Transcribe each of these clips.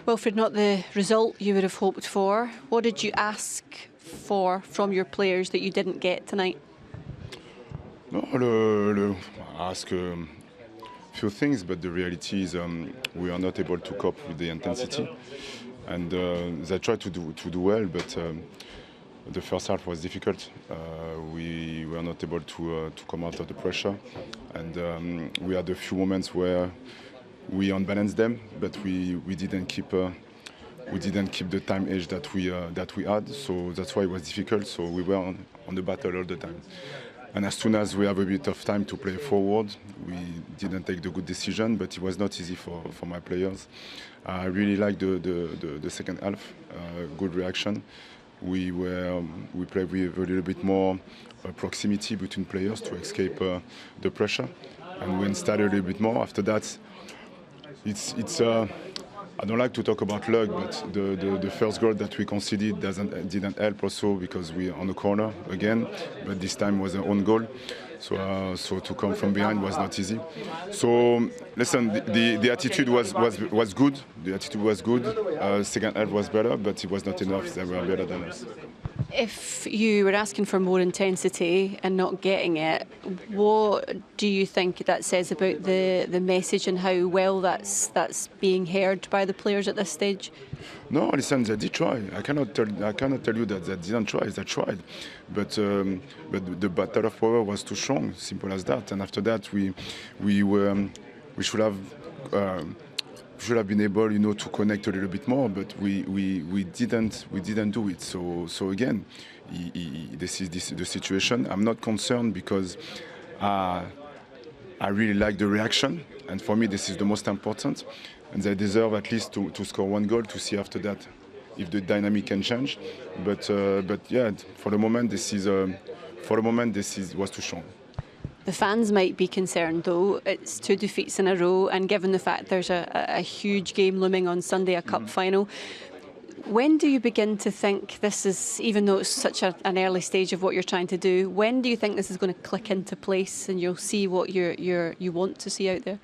Wilfried, not the result you would have hoped for. What did you ask for from your players that you didn't get tonight? No, I ask a few things, but the reality is we are not able to cope with the intensity. And they tried to do well, but the first half was difficult. We were not able to come out of the pressure, and we had a few moments where we unbalanced them, but we didn't keep the time edge that we had. So that's why it was difficult. So we were on the battle all the time. And as soon as we have a bit of time to play forward, we didn't take the good decision, but it was not easy for my players. I really liked the second half, good reaction. We played with a little bit more proximity between players to escape the pressure, and we installed a little bit more. After that, it's I don't like to talk about luck, but the first goal that we conceded didn't help also because we on the corner again, but this time was an own goal. So to come from behind was not easy. So listen, the attitude was good. The attitude was good. Second half was better, but it was not enough. They were better than us. If you were asking for more intensity and not getting it, what do you think that says about the message and how well that's being heard by the players at this stage? No, listen, they did try. I cannot tell you that they didn't try. They tried, but the battle of power was too strong. Simple as that. And after that, we should have been able, to connect a little bit more, but we didn't do it. So again, this is the situation. I'm not concerned because I really like the reaction, and for me this is the most important. And they deserve at least to score one goal to see after that if the dynamic can change. But yeah, for the moment this was too strong. The fans might be concerned though. It's 2 defeats in a row, and given the fact there's a huge game looming on Sunday, a cup final, when do you begin to think this is, even though it's such an early stage of what you're trying to do, when do you think this is going to click into place and you'll see what you want to see out there?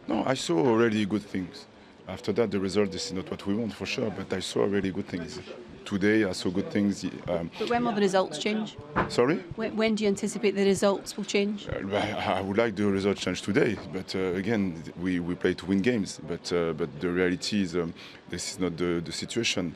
No, I saw already good things. After that, the result, this is not what we want for sure, but I saw already good things. Today, I saw good things. But when will the results change? Sorry? When do you anticipate the results will change? I would like the results change today, but again, we play to win games. But the reality is this is not the situation.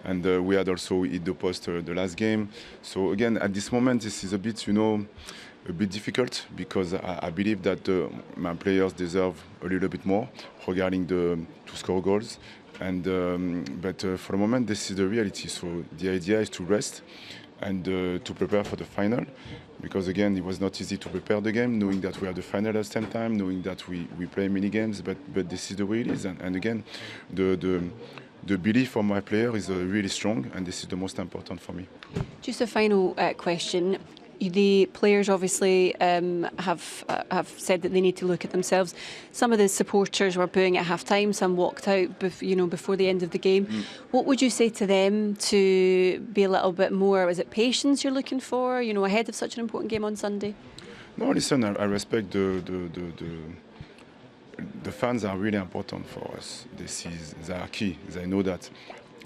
And we had also hit the post the last game. So again, at this moment, this is a bit, a bit difficult because I believe that my players deserve a little bit more regarding to score goals. And but for the moment, this is the reality. So the idea is to rest and to prepare for the final, because again, it was not easy to prepare the game, knowing that we have the final at the same time, knowing that we play many games. But this is the way it is. And again, the belief for my player is really strong, and this is the most important for me. Just a final question. The players obviously have said that they need to look at themselves. Some of the supporters were booing at half-time, some walked out before the end of the game. What would you say to them to be a little bit more, is it patience you're looking for, ahead of such an important game on Sunday? No, listen, I respect the fans are really important for us. They are key, they know that,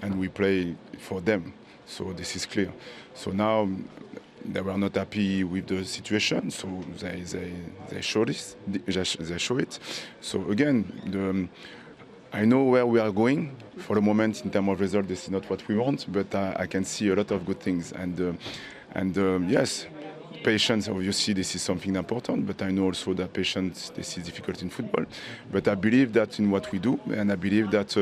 and we play for them, so this is clear. So now they were not happy with the situation, so they show this. They show it. So again, I know where we are going. For the moment, in terms of result, this is not what we want, but I can see a lot of good things. And yes, patience. Obviously, this is something important. But I know also that patience, this is difficult in football. But I believe that in what we do, and I believe that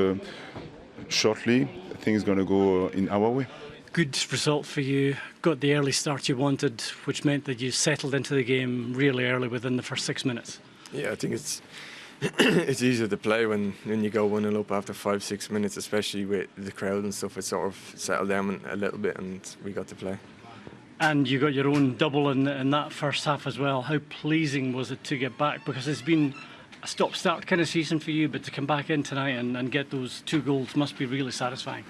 shortly things are going to go in our way. Good result for you. Got the early start you wanted, which meant that you settled into the game really early within the first 6 minutes. Yeah, I think it's it's easier to play when you go 1-0 up after 5-6 minutes, especially with the crowd and stuff. It sort of settled down a little bit, and we got to play. And you got your own double in that first half as well. How pleasing was it to get back? Because it's been a stop-start kind of season for you, but to come back in tonight and get those 2 goals must be really satisfying.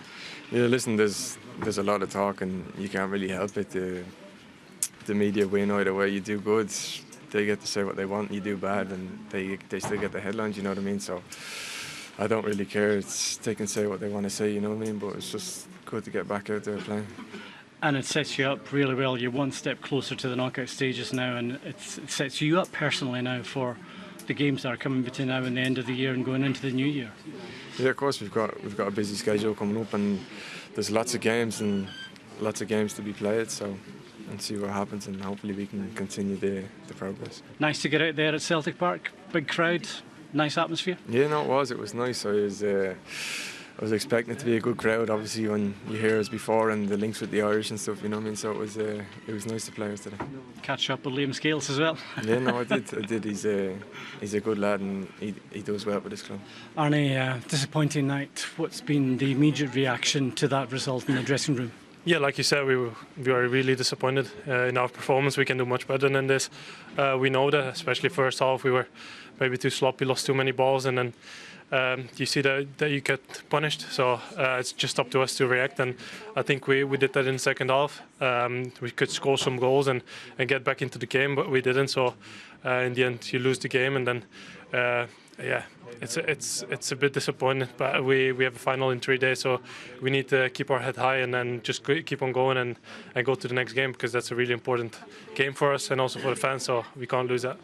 Yeah, listen, there's a lot of talk, and you can't really help it. The media win either way. You do good, they get to say what they want. You do bad, and they still get the headlines. You know what I mean? So I don't really care. They can say what they want to say, you know what I mean? But it's just good to get back out there playing. And it sets you up really well. You're one step closer to the knockout stages now, and it sets you up personally now for the games that are coming between now and the end of the year and going into the new year. Yeah, of course we've got a busy schedule coming up, and there's lots of games to be played. So, and see what happens, and hopefully we can continue the progress. Nice to get out there at Celtic Park. Big crowd, nice atmosphere. Yeah, no, it was nice. I was expecting it to be a good crowd, obviously, when you hear us before and the links with the Irish and stuff, you know what I mean? So it was nice to play us today. Catch up with Liam Scales as well. Yeah, no, I did. He's a good lad, and he does well with his club. Arne, disappointing night. What's been the immediate reaction to that result in the dressing room? Yeah, like you said, we were really disappointed in our performance. We can do much better than this. We know that, especially first half, we were maybe too sloppy, lost too many balls, and then you see that you get punished. So it's just up to us to react, and I think we did that in the second half. We could score some goals and get back into the game, but we didn't. So in the end, you lose the game, and then it's a bit disappointing. But we have a final in 3 days, so we need to keep our head high and then just keep on going and go to the next game, because that's a really important game for us and also for the fans. So we can't lose that.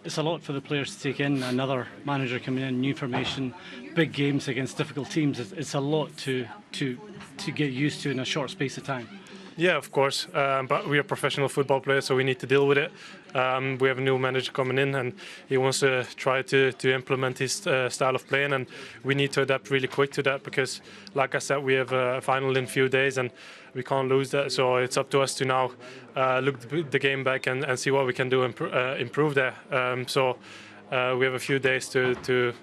It's a lot for the players to take in. Another manager coming in, new formation, big games against difficult teams. It's a lot to get used to in a short space of time. Yeah, of course, but we are professional football players, so we need to deal with it. We have a new manager coming in, and he wants to try to implement his style of playing, and we need to adapt really quick to that, because, like I said, we have a final in a few days, and we can't lose that. So it's up to us to now look the game back and see what we can do and improve there. So we have a few days to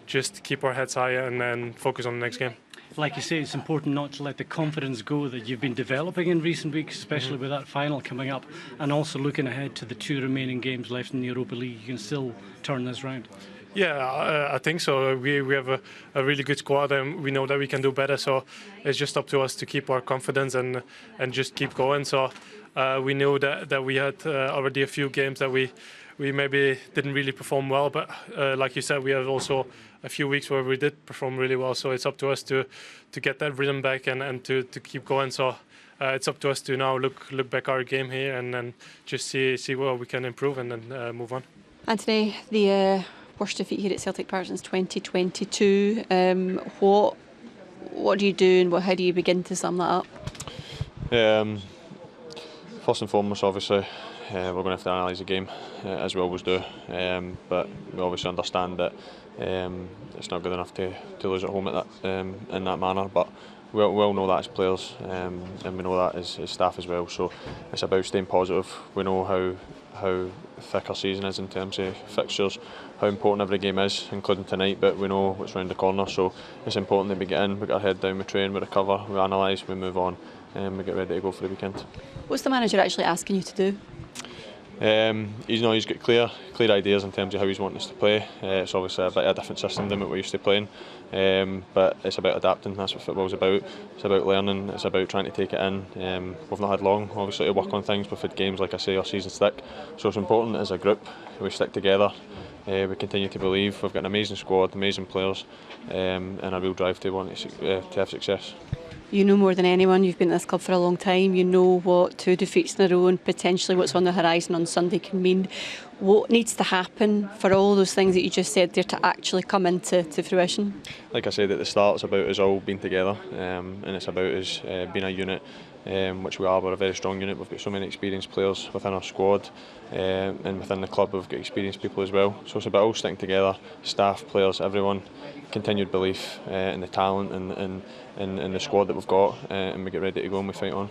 just keep our heads high and then focus on the next game. Like you say, it's important not to let the confidence go that you've been developing in recent weeks, especially with that final coming up, and also looking ahead to the 2 remaining games left in the Europa League. You can still turn this round. Yeah, I think so. We have a really good squad, and we know that we can do better. So it's just up to us to keep our confidence and just keep going. So we knew that we had already a few games that we maybe didn't really perform well, but like you said, we have also a few weeks where we did perform really well. So it's up to us to get that rhythm back and to keep going. So it's up to us to now look back our game here and then just see where we can improve and then move on. Anthony, the worst defeat here at Celtic Park since 2022. What do you do, and how do you begin to sum that up? First and foremost, obviously, we're going to have to analyse the game as we always do, but we obviously understand that it's not good enough to lose at home at that in that manner. But we all know that as players, and we know that as staff as well. So it's about staying positive. We know how thick our season is in terms of fixtures, how important every game is, including tonight, but we know what's round the corner. So it's important that we get in, we get our head down, we train, we recover, we analyse, we move on, and we get ready to go for the weekend. What's the manager actually asking you to do? He's got clear ideas in terms of how he's wanting us to play. It's obviously a bit of a different system than what we're used to playing, but it's about adapting. That's what football's about. It's about learning. It's about trying to take it in. We've not had long, obviously, to work on things. We've had games, like I say, our season's thick, so it's important as a group we stick together. We continue to believe. We've got an amazing squad, amazing players, and a real drive to have success. You know more than anyone, you've been at this club for a long time, you know what 2 defeats in a row and potentially what's on the horizon on Sunday can mean. What needs to happen for all those things that you just said there to actually come into fruition? Like I said at the start, it's about us all being together, and it's about us being a unit, which we are. We're a very strong unit. We've got so many experienced players within our squad, and within the club we've got experienced people as well. So it's about all sticking together, staff, players, everyone, continued belief in the talent and the squad that we've got, and we get ready to go and we fight on.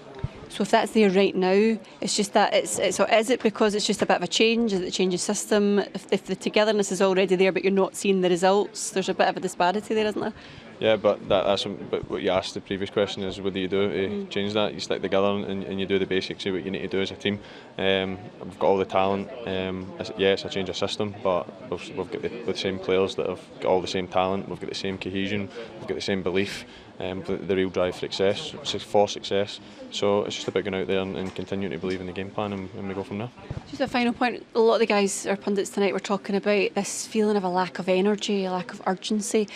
So if that's there right now, it's just that so is it because it's just a bit of a change? Is it a change of system? If the togetherness is already there but you're not seeing the results, there's a bit of a disparity there, isn't there? Yeah, but but what you asked the previous question is, what do you do to change that? You stick together and you do the basics of what you need to do as a team. We've got all the talent. It's a change of system, but we've got the same players that have got all the same talent. We've got the same cohesion. We've got the same belief. The real drive for success. So it's just about going out there and continuing to believe in the game plan, and we go from there. Just a final point. A lot of the guys, our pundits tonight, were talking about this feeling of a lack of energy, a lack of urgency.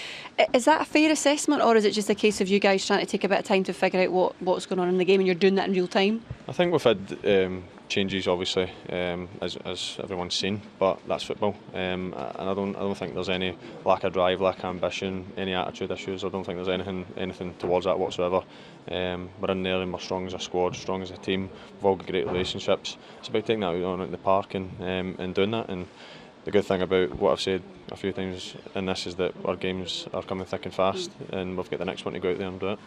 Is that a fair assessment, or is it just a case of you guys trying to take a bit of time to figure out what's going on in the game, and you're doing that in real time? I think we've had changes, obviously, as everyone's seen, but that's football, and I don't think there's any lack of drive, lack of ambition, any attitude issues. I don't think there's anything towards that whatsoever. We're in there and we're strong as a squad, strong as a team. We've all got great relationships. It's about taking that on at the park and doing that. And the good thing about what I've said a few times in this is that our games are coming thick and fast, and we've got the next one to go out there and do it.